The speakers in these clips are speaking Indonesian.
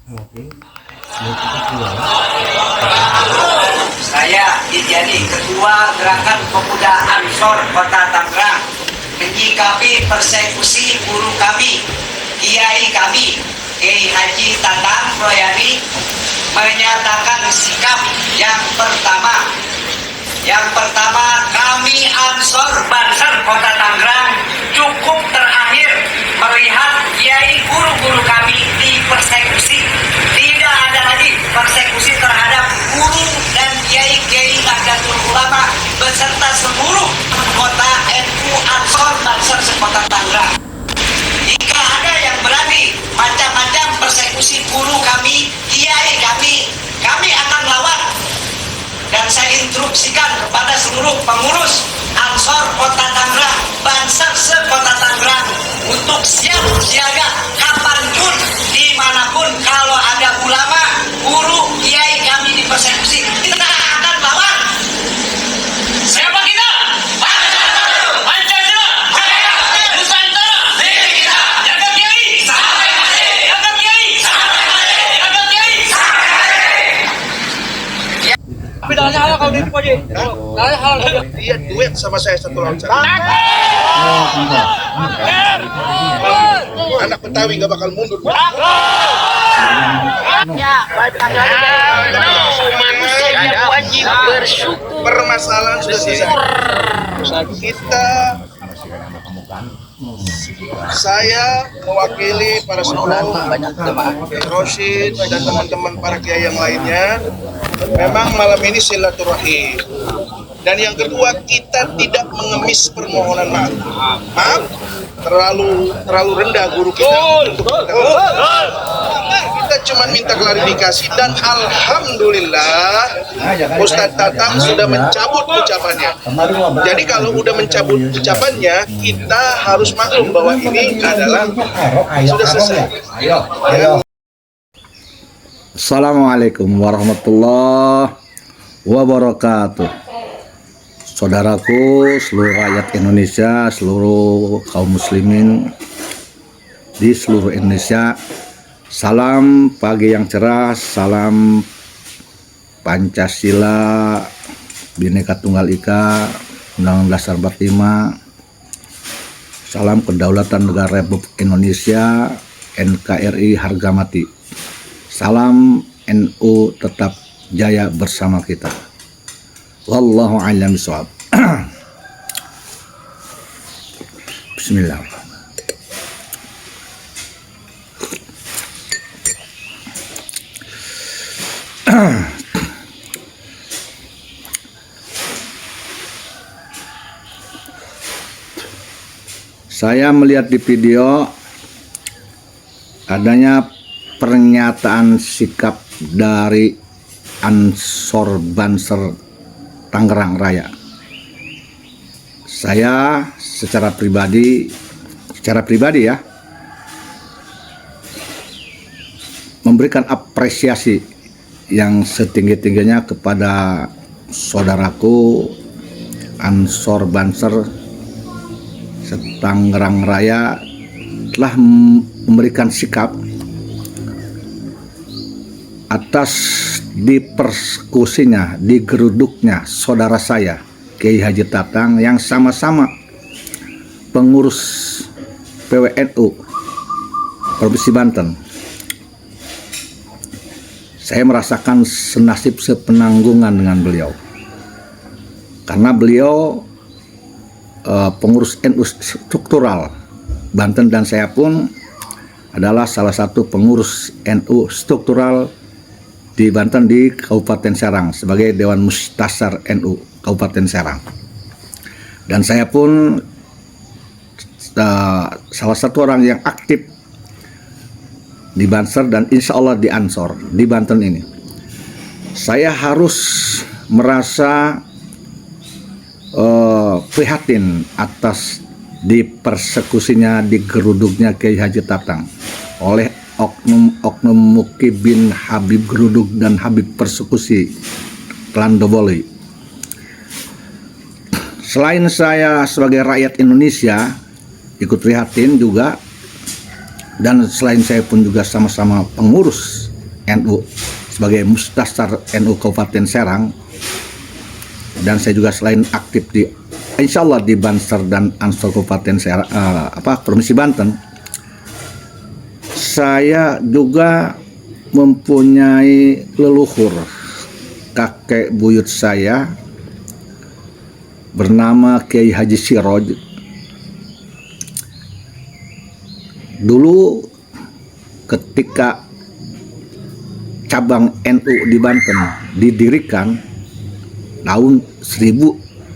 Oke. Ya, kita keluar. Saya jadi Ketua Gerakan Pemuda Ansor Kota Tangerang menyikapi persekusi guru kami, kiai kami, Kiai Haji Tatang Royani, menyatakan sikap yang pertama. Yang pertama, kami Ansor Banser Kota Tangerang cukup terakhir melihat kiai guru-guru kami dipersekusi. Tidak ada lagi persekusi terhadap guru dan kiai-kiai Nahdlatul Ulama beserta seluruh kota NU Ansor Banser Kota Tangerang. Jika ada yang berani macam-macam persekusi guru kami, kiai kami akan lawan. Dan saya instruksikan kepada seluruh pengurus Ansor Kota Tangerang, Banser se-Kota Tangerang untuk siap siaga kapanpun, dimanapun kalau ada ulama, guru, kiai kami dipersekusi, kita akan lawan. Siapa kita? Pancasila, Nusantara, kita jaga kiai, jaga kiai, jaga kiai. Bedanya halal kalau itu Pak Ji. Halal. Dia duet sama saya satu lawan satu. Anak Betawi nggak bakal mundur. Ya, baik manusia wajib bersyukur. Permasalahan sudah selesai. Saya mewakili para sepuh, Rosyid dan teman-teman para kiai yang lainnya. Memang malam ini silaturahim. Dan yang kedua, kita tidak mengemis permohonan maaf. Maaf, terlalu rendah guru kita. Kita cuma minta klarifikasi dan alhamdulillah Ustadz Tatang sudah mencabut ucapannya. Jadi kalau udah mencabut ucapannya, kita harus maklum bahwa ini adalah sudah selesai. Ya. Assalamualaikum warahmatullahi wabarakatuh. Saudaraku, seluruh rakyat Indonesia, seluruh kaum muslimin di seluruh Indonesia, salam pagi yang cerah, salam Pancasila, Bhinneka Tunggal Ika, Undang-Undang Dasar 45, salam Kedaulatan Negara Republik Indonesia, NKRI harga mati. Salam NU tetap jaya bersama kita. Wallahu a'lam bishawab. Bismillahirrahmanirrahim. Saya melihat di video adanya pernyataan sikap dari Ansor Banser Tangerang Raya. Saya secara pribadi ya, memberikan apresiasi yang setinggi-tingginya kepada saudaraku Ansor Banser Tangerang Raya telah memberikan sikap atas dipersekusinya, digeruduknya saudara saya Kiai Haji Tatang yang sama-sama pengurus PWNU Provinsi Banten. Saya merasakan senasib sepenanggungan dengan beliau karena beliau pengurus NU struktural Banten dan saya pun adalah salah satu pengurus NU struktural di Banten di Kabupaten Serang sebagai Dewan Mustasar NU Kabupaten Serang. Dan saya pun salah satu orang yang aktif di Banser dan insya Allah di Ansor di Banten ini. Saya harus merasa prihatin atas dipersekusinya, digeruduknya Kiai Haji Tatang oleh oknum Mukibin Habib geruduk dan Habib persekusi klan Doboli. Selain saya sebagai rakyat Indonesia ikut prihatin juga, dan selain saya pun juga sama-sama pengurus NU sebagai Mustasar NU Kabupaten Serang, dan saya juga selain aktif di insya Allah di Banser dan Ansor Kabupaten Serang, Provinsi Banten, saya juga mempunyai leluhur kakek buyut saya bernama Kiai Haji Siroj. Dulu ketika cabang NU di Banten didirikan tahun 1928,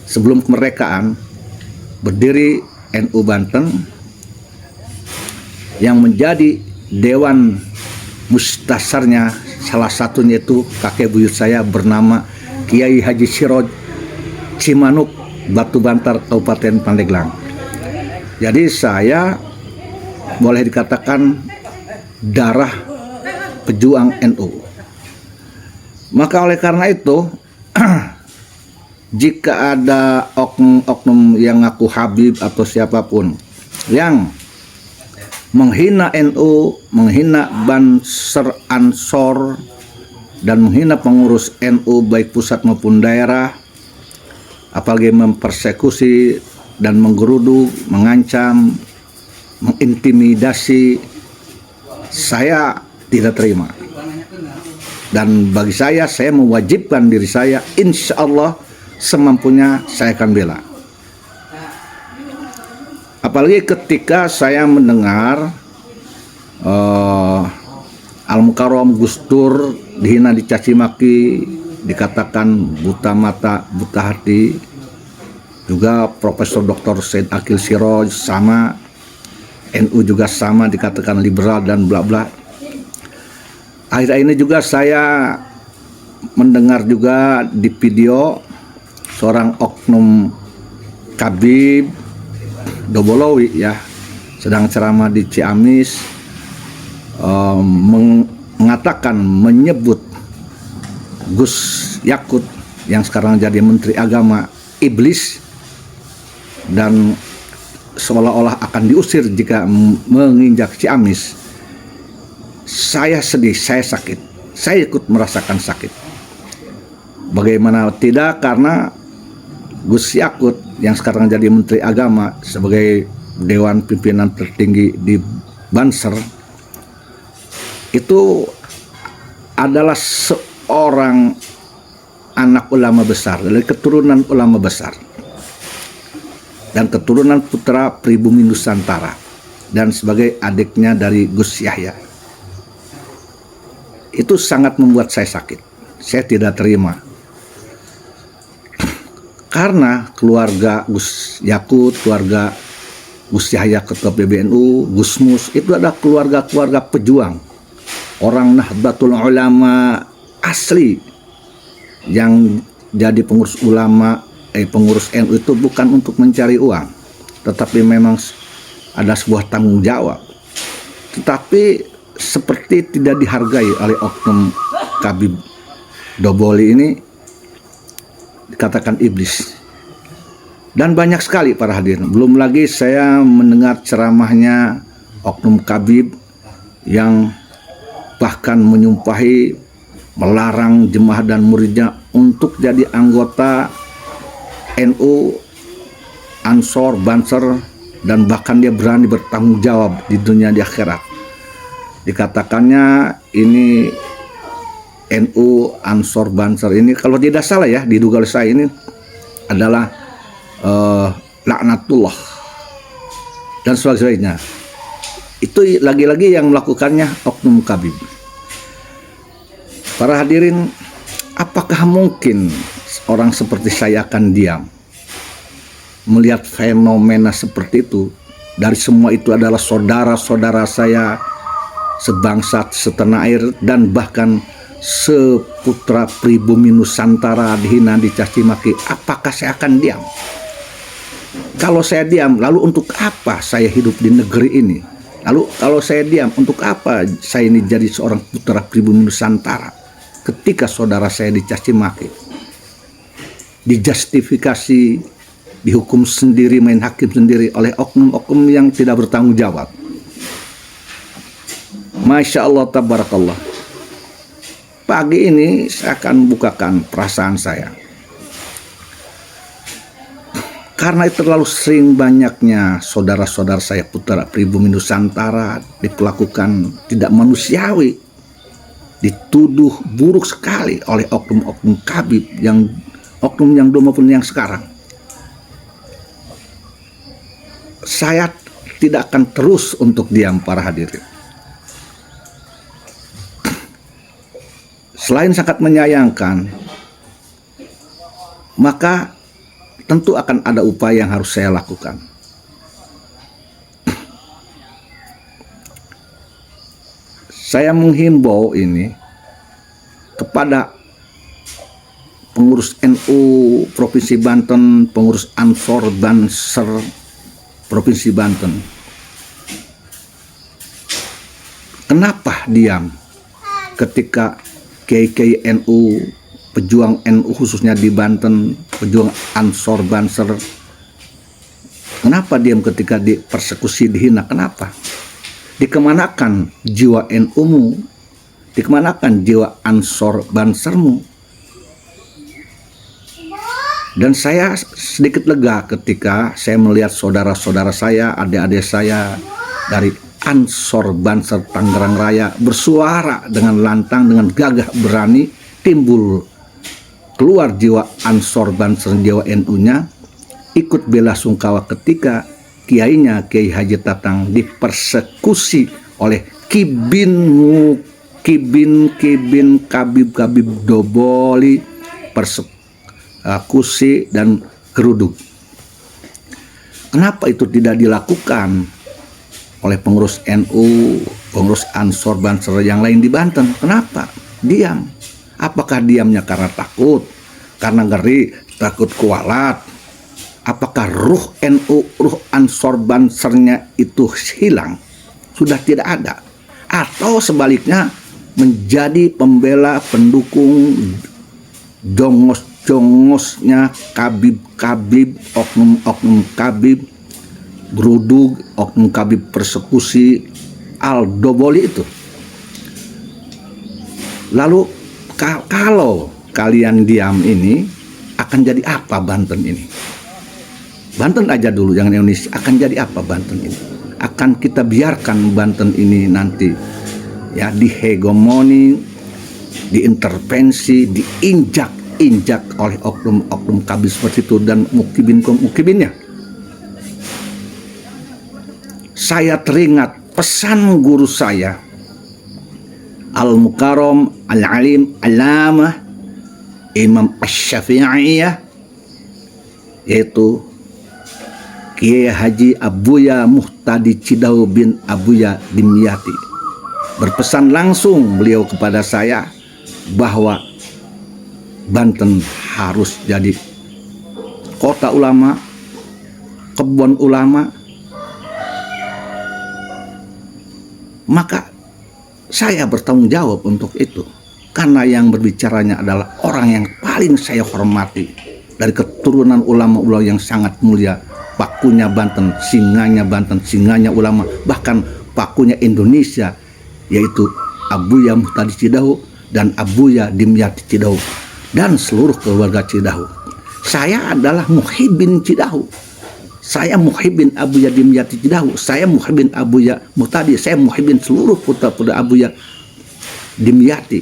sebelum kemerdekaan, berdiri NU Banten yang menjadi dewan mustasarnya salah satunya itu kakek buyut saya bernama Kiai Haji Siroj Cimanuk, Batu Bantar, Kabupaten Pandeglang. Jadi saya boleh dikatakan darah pejuang NU. Maka oleh karena itu jika ada oknum-oknum yang ngaku Habib atau siapapun yang menghina NU, menghina Banser Ansor, dan menghina pengurus NU baik pusat maupun daerah, apalagi mempersekusi dan menggeruduk, mengancam, mengintimidasi, saya tidak terima. Dan bagi saya mewajibkan diri saya, insya Allah semampunya saya akan bela. Apalagi ketika saya mendengar Al-Mukarram Gus Dur dihina, dicaci maki, dikatakan buta mata, buta hati. Juga Profesor Dr. Said Akil Siroj sama, NU juga sama dikatakan liberal dan bla bla. Akhir-akhir ini juga saya mendengar juga di video seorang oknum Kabib Dobolowi ya sedang ceramah di Ciamis, mengatakan, menyebut Gus Yakut yang sekarang jadi Menteri Agama iblis dan seolah-olah akan diusir jika menginjak Ciamis. Saya sedih, saya sakit, saya ikut merasakan sakit. Bagaimana tidak, karena Gus Yakut yang sekarang jadi Menteri Agama sebagai Dewan Pimpinan tertinggi di Banser itu adalah seorang anak ulama besar, dari keturunan ulama besar dan keturunan putra pribumi Nusantara, dan sebagai adiknya dari Gus Yahya. Itu sangat membuat saya sakit. Saya tidak terima. Karena keluarga Gus Yakut, keluarga Gus Yahya Ketua PBNU, Gus Mus, itu adalah keluarga-keluarga pejuang, orang Nahdlatul Ulama asli, yang jadi pengurus ulama, pengurus NU itu bukan untuk mencari uang, tetapi memang ada sebuah tanggung jawab. Tetapi seperti tidak dihargai oleh oknum Kabib Doboli ini, dikatakan iblis. Dan banyak sekali para hadirin. Belum lagi saya mendengar ceramahnya oknum Kabib yang bahkan menyumpahi melarang jemaah dan muridnya untuk jadi anggota NU, Ansor, Banser, dan bahkan dia berani bertanggung jawab di dunia di akhirat. Dikatakannya ini NU, Ansor, Banser ini kalau tidak salah ya, diduga oleh saya ini adalah laknatullah dan sebagainya. Itu lagi-lagi yang melakukannya oknum Kabib. Para hadirin, apakah mungkin orang seperti saya akan diam melihat fenomena seperti itu? Dari semua itu adalah saudara-saudara saya sebangsa, setanah air, dan bahkan seputra pribumi Nusantara dihina, dicaci maki. Apakah saya akan diam? Kalau saya diam, lalu untuk apa saya hidup di negeri ini? Lalu kalau saya diam, untuk apa saya ini jadi seorang putra pribumi Nusantara ketika saudara saya dicaci maki, dijustifikasi, dihukum sendiri, main hakim sendiri oleh oknum-oknum yang tidak bertanggung jawab? Masya Allah, tabarakallah. Pagi ini saya akan bukakan perasaan saya. Karena terlalu sering banyaknya saudara-saudara saya putra pribumi Nusantara diperlakukan tidak manusiawi, dituduh buruk sekali oleh oknum-oknum kabib, yang oknum yang dulu maupun yang sekarang. Saya tidak akan terus untuk diam, para hadirin. Selain sangat menyayangkan, maka tentu akan ada upaya yang harus saya lakukan. Saya menghimbau ini kepada pengurus NU Provinsi Banten, pengurus Ansor Banser Provinsi Banten. Kenapa diam ketika kiai-kiai NU, pejuang NU khususnya di Banten, pejuang Ansor Banser, kenapa diam ketika dipersekusi, dihina? Kenapa? Dikemanakan jiwa NU-mu? Dikemanakan jiwa Ansor Bansermu? Dan saya sedikit lega ketika saya melihat saudara-saudara saya, adik-adik saya dari Ansor Banser Tangerang Raya bersuara dengan lantang, dengan gagah berani, timbul keluar jiwa Ansor Banser, jiwa NU-nya, ikut bela sungkawa ketika kiainya Kiai Haji Tatang dipersekusi oleh kibin kabib doboli, persekusi dan geruduk. Kenapa itu tidak dilakukan oleh pengurus NU, pengurus Ansor Banser yang lain di Banten? Kenapa diam? Apakah diamnya karena takut, karena ngeri, takut kualat? Apakah ruh NU, ruh Ansor Bansernya itu hilang, sudah tidak ada? Atau sebaliknya menjadi pembela, pendukung jongos-jongosnya kabib-kabib, oknum-oknum kabib geruduk, oknum kabib persekusi Aldoboli itu? Lalu kalau kalian diam ini, akan jadi apa Banten ini? Banten aja dulu, jangan Indonesia. Akan jadi apa Banten ini? Akan kita biarkan Banten ini nanti ya dihegemoni, diintervensi, diinjak-injak oleh oknum-oknum kabib seperti itu dan mukibinnya? Saya teringat pesan guru saya, Al-Mukarram Al-Alim Alamah Imam Asy-Syafi'iyah, yaitu Kiai Haji Abuya Muhtadi Cidahu bin Abuya Dimyati. Berpesan langsung beliau kepada saya bahwa Banten harus jadi kota ulama, kebun ulama. Maka saya bertanggung jawab untuk itu, karena yang berbicaranya adalah orang yang paling saya hormati dari keturunan ulama-ulama yang sangat mulia, pakunya Banten, singanya ulama, bahkan pakunya Indonesia, yaitu Abuya Muhtadi Cidahu dan Abuya Dimyati Cidahu dan seluruh keluarga Cidahu. Saya adalah muhibin Cidahu. Saya muhibin Abuya Dimyati Cidahu, saya muhibin Abuya Muhtadi, saya muhibin seluruh putra-putra Abuya Dimyati.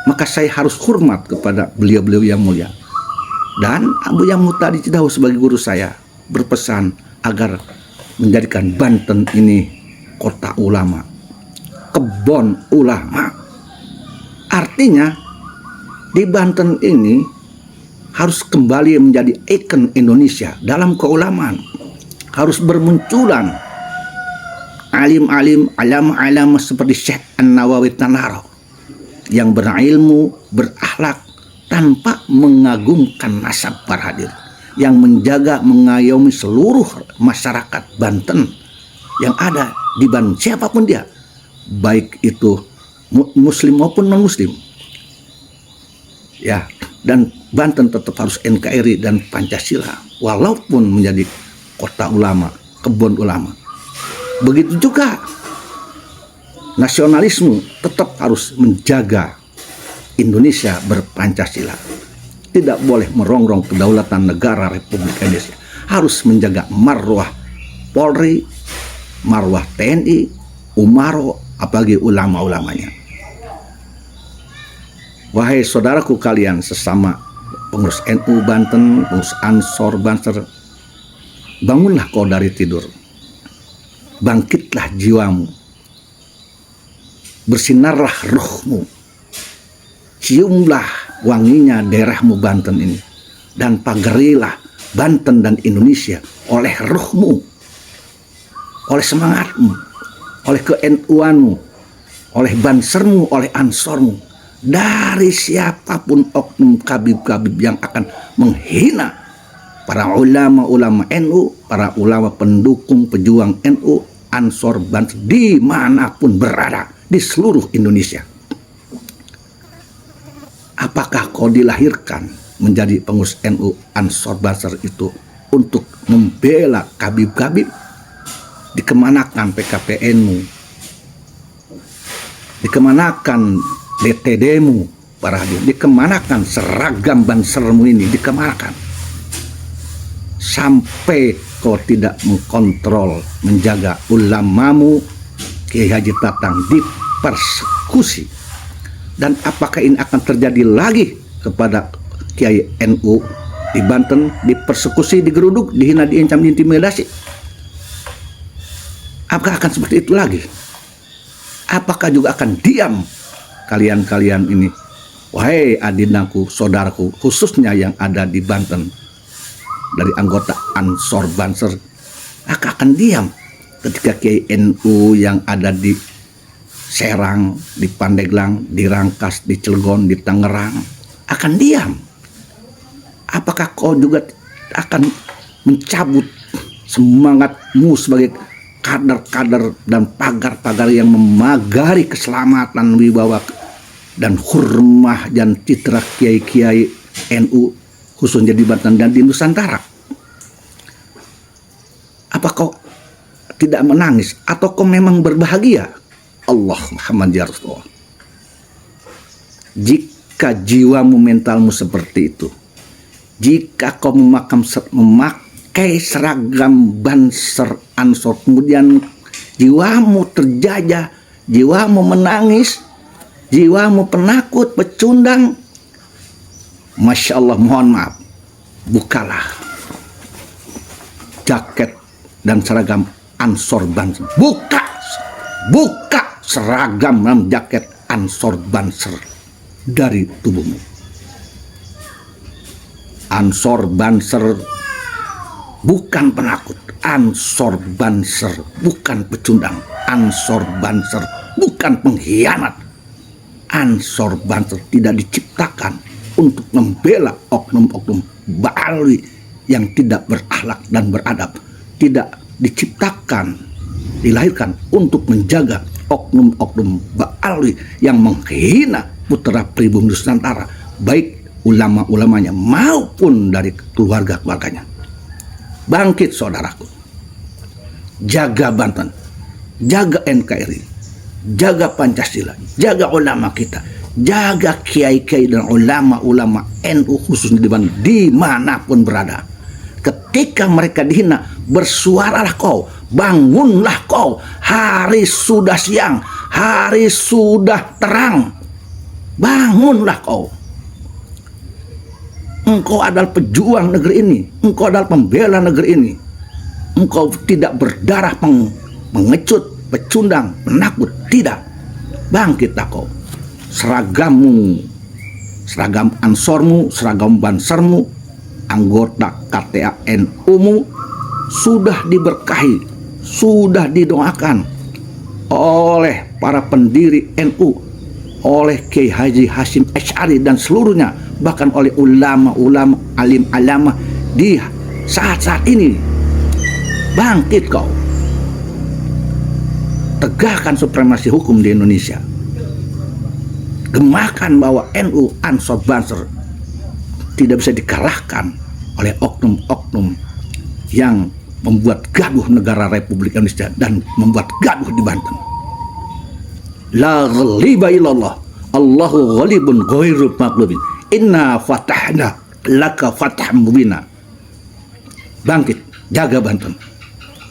Maka saya harus hormat kepada beliau-beliau yang mulia. Dan Abuya Muhtadi Cidahu sebagai guru saya berpesan agar menjadikan Banten ini kota ulama, kebon ulama. Artinya di Banten ini harus kembali menjadi ikon Indonesia dalam keulamaan. Harus bermunculan alim-alim, alama-alama seperti Syekh An-Nawawi Tanaro yang berilmu, berakhlak, tanpa mengagungkan nasab para hadir, yang menjaga, mengayomi seluruh masyarakat Banten yang ada di Banten, siapapun dia, baik itu muslim maupun non-muslim. Ya, dan Banten tetap harus NKRI dan Pancasila walaupun menjadi kota ulama, kebun ulama. Begitu juga nasionalisme tetap harus menjaga Indonesia berpancasila. Tidak boleh merongrong kedaulatan negara Republik Indonesia. Harus menjaga marwah Polri, marwah TNI, Umaro, apalagi ulama-ulamanya. Wahai saudaraku kalian sesama pengurus NU Banten, pengurus Ansor Banser, bangunlah kau dari tidur. Bangkitlah jiwamu. Bersinarlah rohmu. Ciumlah wanginya daerahmu Banten ini. Dan pagarilah Banten dan Indonesia oleh rohmu, oleh semangatmu, oleh ke-NU-anmu, oleh Bansermu, oleh Ansormu. Dari siapapun oknum kabib-kabib yang akan menghina para ulama-ulama NU, para ulama pendukung pejuang NU, Ansor Banser, dimanapun berada di seluruh Indonesia. Apakah kau dilahirkan menjadi pengurus NU Ansor Banser itu untuk membela kabib-kabib? Dikemanakan PKPN-mu? Dikemanakan DTD-mu, para hadirin? Dikemanakan seragam Bansermu ini? Dikemanakan? Sampai kau tidak mengkontrol, menjaga ulamamu, Kiai Haji Tatang dipersekusi. Dan apakah ini akan terjadi lagi kepada Kiai NU di Banten, dipersekusi, digeruduk, dihina, diancam, diintimidasi? Apakah akan seperti itu lagi? Apakah juga akan diam kalian-kalian ini? Wahai adinaku, saudaraku, khususnya yang ada di Banten, dari anggota Ansor Banser, akan diam ketika Kiai NU yang ada di Serang, di Pandeglang, di Rangkas, di Cilegon, di Tangerang akan diam? Apakah kau juga akan mencabut semangatmu sebagai kader-kader dan pagar-pagar yang memagari keselamatan, wibawa dan hurmah dan citra kiai-kiai NU khususnya di Banten dan di Nusantara? Apa kau tidak menangis atau kau memang berbahagia? Allah Muhammad ya Rasulullah. Jika jiwamu, mentalmu seperti itu, jika kau memakai seragam Banser Ansor, kemudian jiwamu terjajah, jiwamu menangis, jiwamu penakut, pecundang, Masya Allah, mohon maaf, bukalah jaket dan seragam Ansor Banser. Buka seragam dan jaket Ansor Banser dari tubuhmu. Ansor Banser bukan penakut. Ansor Banser bukan pecundang. Ansor Banser bukan pengkhianat. Ansor Banser tidak diciptakan untuk membela oknum-oknum ba'alwi yang tidak berakhlak dan beradab. Tidak diciptakan, dilahirkan untuk menjaga oknum-oknum ba'alwi yang menghina putra pribumi Nusantara, baik ulama-ulamanya maupun dari keluarga-keluarganya. Bangkit saudaraku, jaga Banten, jaga NKRI, jaga Pancasila, jaga ulama kita, jaga kiai-kiai dan ulama-ulama NU khususnya di Banten dimanapun berada. Ketika mereka dihina, bersuaralah kau, bangunlah kau. Hari sudah siang, hari sudah terang, bangunlah kau. Engkau adalah pejuang negeri ini, engkau adalah pembela negeri ini. Engkau tidak berdarah pengecut, pecundang, penakut, tidak. Bangkitlah kau. Seragammu, seragam Ansormu, seragam Bansermu, anggota KTA NU-mu sudah diberkahi, sudah didoakan oleh para pendiri NU, oleh Kiai Haji Hashim Asy'ari dan seluruhnya, bahkan oleh ulama-ulama, alim alama di saat-saat ini. Bangkit kau, tegakkan supremasi hukum di Indonesia, gemakan bahwa NU Ansor Banser tidak bisa dikalahkan oleh oknum-oknum yang membuat gaduh negara Republik Indonesia dan membuat gaduh di Banten. La ghaliba illallah. Allahu ghalibun ghairu maghlubin. Inna fatahna laka fatham mubina. Bangkit, jaga Banten.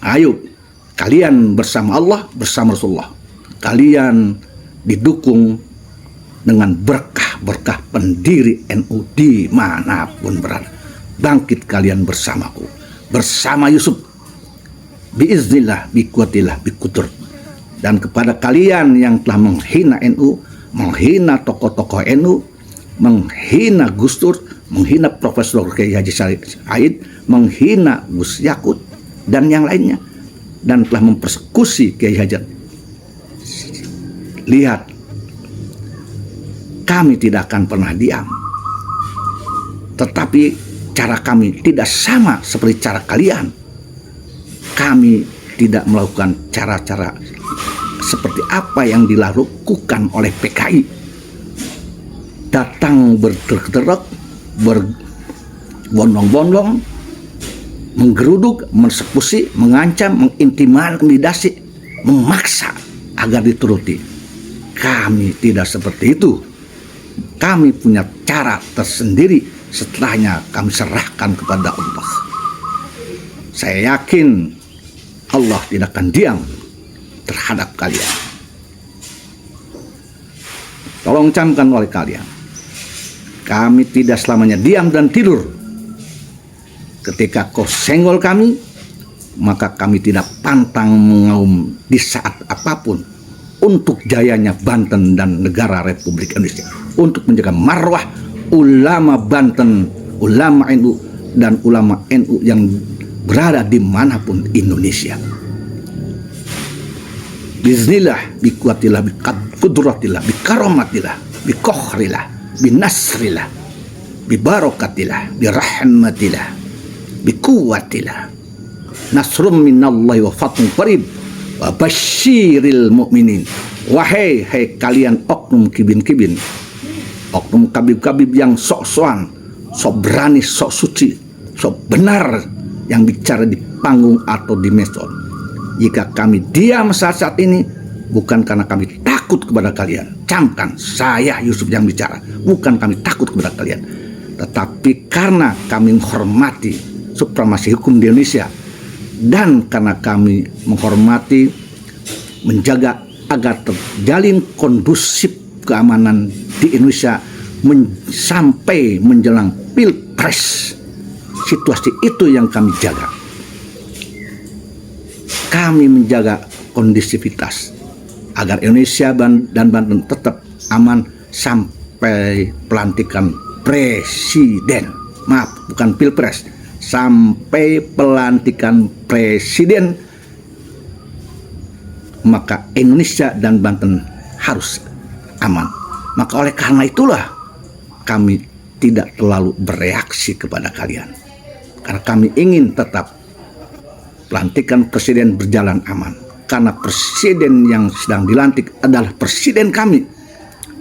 Ayo, kalian bersama Allah, bersama Rasulullah. Kalian didukung dengan berkah-berkah pendiri NU dimanapun berada. Bangkit kalian bersamaku, bersama Yusuf. Biiznillah, bikuatillah, bikudur. Dan kepada kalian yang telah menghina NU, menghina tokoh-tokoh NU, menghina Gus Dur, menghina Profesor Kiai Haji Said, menghina Gus Yakut dan yang lainnya, dan telah mempersekusi Kiai Haji. Lihat, kami tidak akan pernah diam. Tetapi cara kami tidak sama seperti cara kalian. Kami tidak melakukan cara-cara seperti apa yang dilakukan oleh PKI. Datang berderek-derek, berbondong-bondong, menggeruduk, mengeksekusi, mengancam, mengintimidasi, memaksa agar dituruti. Kami tidak seperti itu. Kami punya cara tersendiri, setelahnya kami serahkan kepada Allah. Saya yakin Allah tidak akan diam terhadap kalian. Tolong camkan oleh kalian, kami tidak selamanya diam dan tidur. Ketika kau senggol kami, maka kami tidak pantang mengaum di saat apapun untuk jayanya Banten dan negara Republik Indonesia, untuk menjaga marwah ulama Banten, ulama NU dan ulama NU yang berada dimanapun Indonesia. Bismillah, bikuatillah, bikudratillah, bikaromatillah, bikohrillah, binasrillah, bibarokatillah, birahmatillah, bikuatillah. Nasrum minallahi wa fatun qarib wa basyiril mu'minin. Wahai kalian oknum kibin-kibin, oknum kabib-kabib yang sok-sokan, sok berani, sok suci, sok benar yang bicara di panggung atau di medsos. Jika kami diam saat ini, bukan karena kami takut kepada kalian. Camkan, saya Yusuf yang bicara. Bukan kami takut kepada kalian, tetapi karena kami menghormati supremasi hukum di Indonesia, dan karena kami menghormati, menjaga agar terjalin kondusif keamanan di Indonesia sampai menjelang Pilpres. Situasi itu yang kami jaga. Kami menjaga kondusivitas agar Indonesia dan Banten tetap aman sampai pelantikan presiden. Maaf, bukan Pilpres. Sampai pelantikan presiden, maka Indonesia dan Banten harus aman. Maka oleh karena itulah kami tidak terlalu bereaksi kepada kalian, karena kami ingin tetap pelantikan presiden berjalan aman. Karena presiden yang sedang dilantik adalah presiden kami.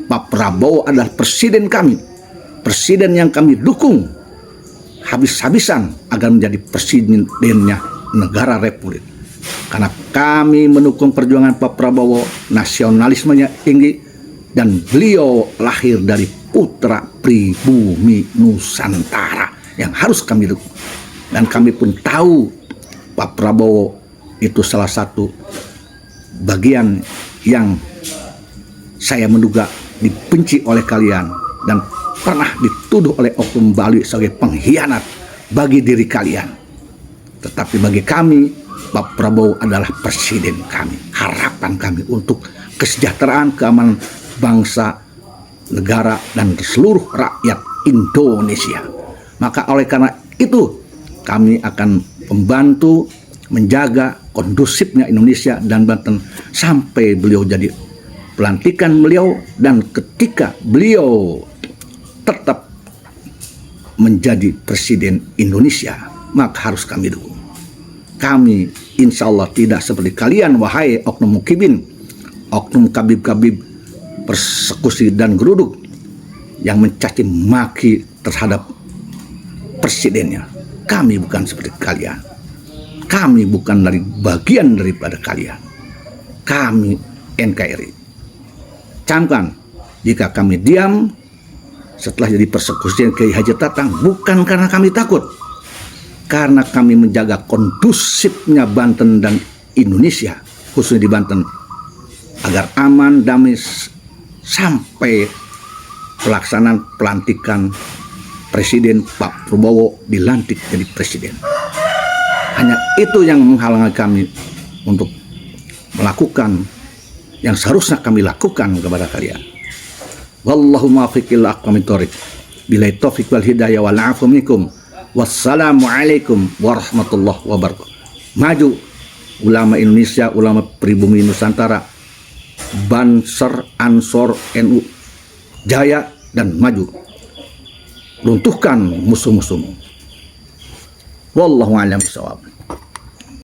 Pak Prabowo adalah presiden kami, presiden yang kami dukung habis-habisan agar menjadi presidennya negara Republik. Karena kami mendukung perjuangan Pak Prabowo, nasionalismenya tinggi, dan beliau lahir dari putra pribumi Nusantara yang harus kami dukung. Dan kami pun tahu Pak Prabowo itu salah satu bagian yang saya menduga dibenci oleh kalian dan pernah dituduh oleh oknum Bali sebagai pengkhianat bagi diri kalian. Tetapi bagi kami, Pak Prabowo adalah presiden kami. Harapan kami untuk kesejahteraan, keamanan bangsa, negara, dan seluruh rakyat Indonesia. Maka oleh karena itu, kami akan membantu menjaga kondusifnya Indonesia dan Banten sampai beliau jadi pelantikan beliau, dan ketika beliau tetap menjadi presiden Indonesia, maka harus kami dukung. Kami insya Allah tidak seperti kalian, wahai oknum mukibin, oknum kabib-kabib persekusi dan geruduk yang mencaci maki terhadap presidennya. Kami bukan seperti kalian. Kami bukan dari bagian daripada kalian. Kami NKRI. camkan, jika kami diam setelah jadi persekusi Kiai Haji Tatang, bukan karena kami takut, karena kami menjaga kondusifnya Banten dan Indonesia, khususnya di Banten, agar aman, damai sampai pelaksanaan pelantikan Presiden Pak Prabowo dilantik jadi presiden. Hanya itu yang menghalangi kami untuk melakukan yang seharusnya kami lakukan kepada kalian. Wallahu muwaffiq ila aqwamit thoriq. Billahi taufiq wal hidayah wal afu minkum. Wassalamualaikum warahmatullahi wabarakatuh. Maju ulama Indonesia, ulama pribumi Nusantara, Banser, Ansor, NU, jaya dan maju. Runtuhkan musuh-musuhmu. Wallahu a'lam bishawab.